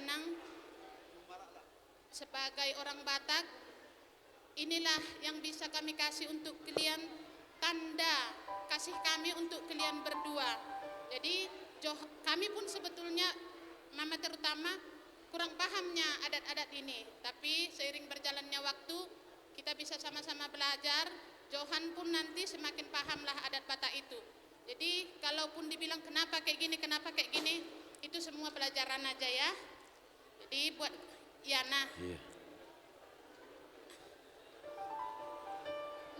Yanang, sebagai orang Batak, inilah yang bisa kami kasih untuk kalian, tanda kasih kami untuk kalian berdua. Jadi kami pun sebetulnya, Mama terutama, kurang pahamnya adat-adat ini. Tapi seiring berjalannya waktu, kita bisa sama-sama belajar. Johan pun nanti semakin pahamlah adat Batak itu. Jadi kalaupun dibilang kenapa kayak gini, itu semua pelajaran aja ya. Jadi buat Yana. Iya.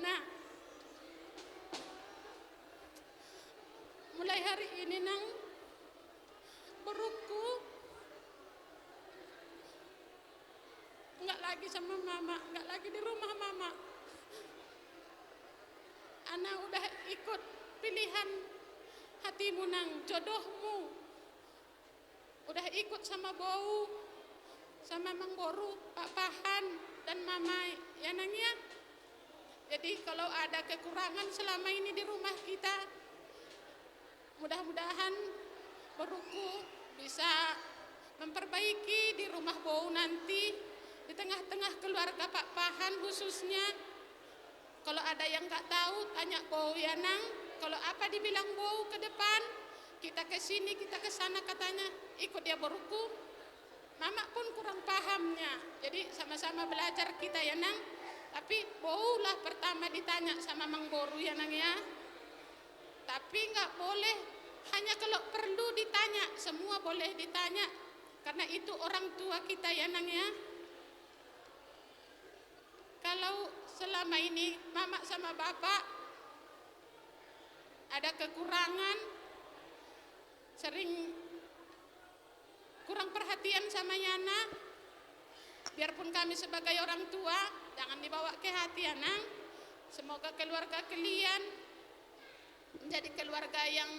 Nah, mulai hari ini Nang, Boruku nggak lagi sama Mama, nggak lagi di rumah Mama. Ana udah ikut pilihan hatimu Nang, jodohmu. Udah ikut sama Bau, sama Mang Boru, Pak Pahan, dan Mama ya Nang ya. Jadi kalau ada kekurangan selama ini di rumah kita, mudah-mudahan Boruku bisa memperbaiki di rumah Bau nanti, di tengah-tengah keluarga Pak Pahan khususnya. Kalau ada yang nggak tahu, tanya Bau ya Nang. Kalau apa dibilang Bau ke depan, kita ke sini, kita ke sana katanya, ikut ya Boruku. Mama pun kurang pahamnya, jadi sama-sama belajar kita ya Nang. Tapi Bau lah pertama ditanya sama Mang Boru ya Nang ya. Tapi nggak boleh hanya kalau perlu ditanya, semua boleh ditanya, karena itu orang tua kita ya Nang ya. Kalau selama ini Mama sama Bapak ada kekurangan, sering kurang perhatian sama Yana, biarpun kami sebagai orang tua, jangan dibawa ke hati ya Nang. Semoga keluarga kalian menjadi keluarga yang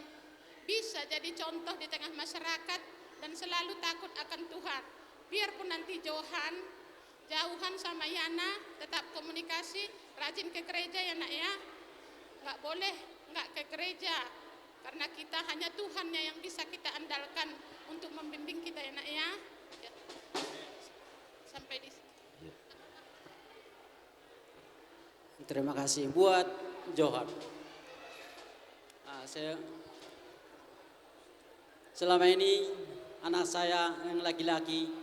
bisa jadi contoh di tengah masyarakat dan selalu takut akan Tuhan. Biarpun nanti jauhan sama Yana, tetap komunikasi, rajin ke gereja ya Nak ya. Nggak boleh nggak ke gereja, karena kita hanya Tuhannya yang bisa kita andalkan untuk membimbing kita ya Nak ya. Sampai di sini. Terima kasih buat Johan. Selama ini anak saya yang laki-laki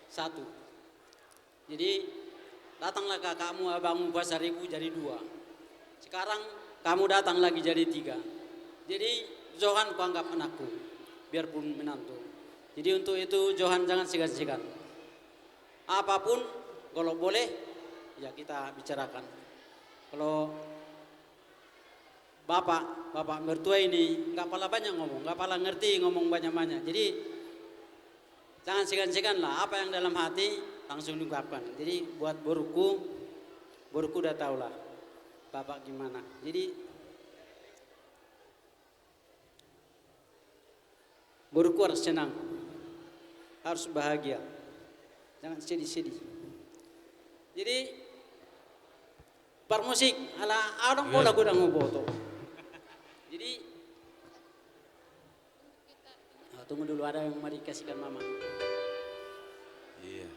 satu. Jadi datanglah kakakmu, abangmu pasar ibu jadi dua. Sekarang kamu datang lagi jadi tiga. Jadi Johan kuanggap anakku, biarpun menantu. Jadi untuk itu Johan jangan segan-segan. Apapun kalau boleh ya kita bicarakan. Kalau bapak mertua ini nggak pala banyak ngomong, nggak pala ngerti ngomong banyak-banyak. Jadi jangan segan-segan lah, apa yang dalam hati langsung diungkapkan. Jadi buat Boruku udah tahu lah bapak gimana. Jadi Boruku harus senang, harus bahagia, jangan sedih-sedih. Jadi permusik ala orang bola gudang ngoboto. Jadi tunggu dulu, ada yang mau dikasihkan Mama. Iya.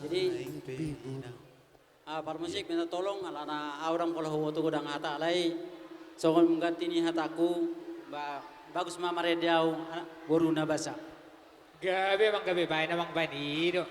Jadi permusik minta tolong alana orang kalau huwo tu gudang hata alai sokon mengganti ni hataku bagus Mama rediau boru na basa. Gabi mang gabi bae namang banido.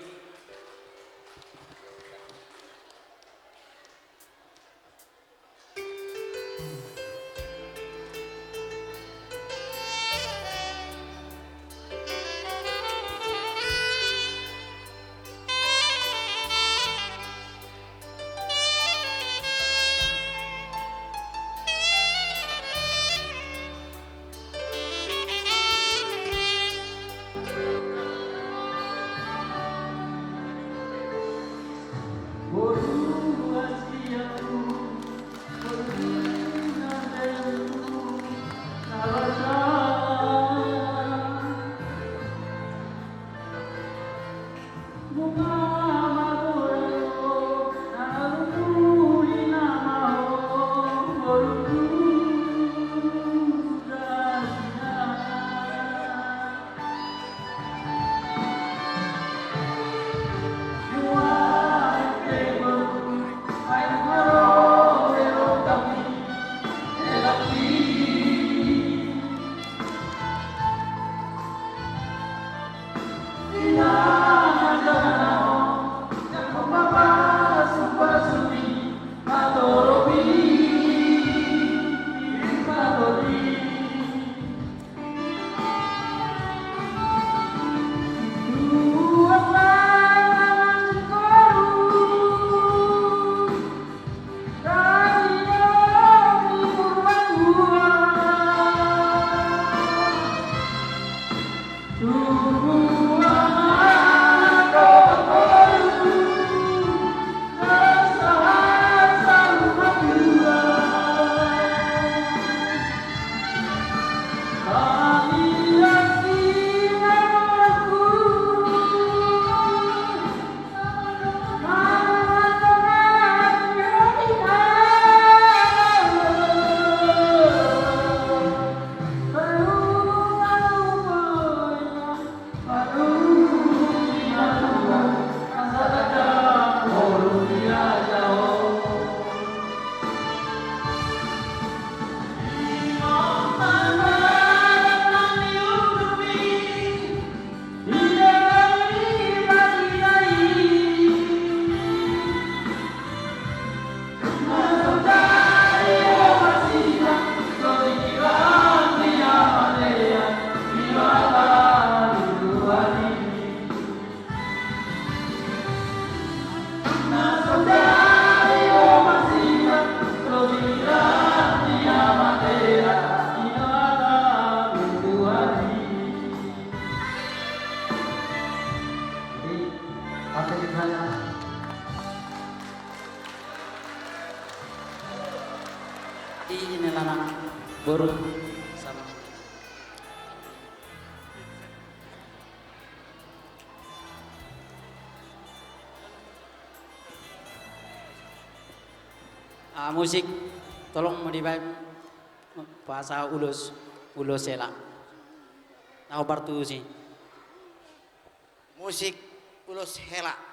ini anak baru sama. Musik tolong modifikasi bahasa ulus sela. Tahu partu sih. Musik Ulos Hela.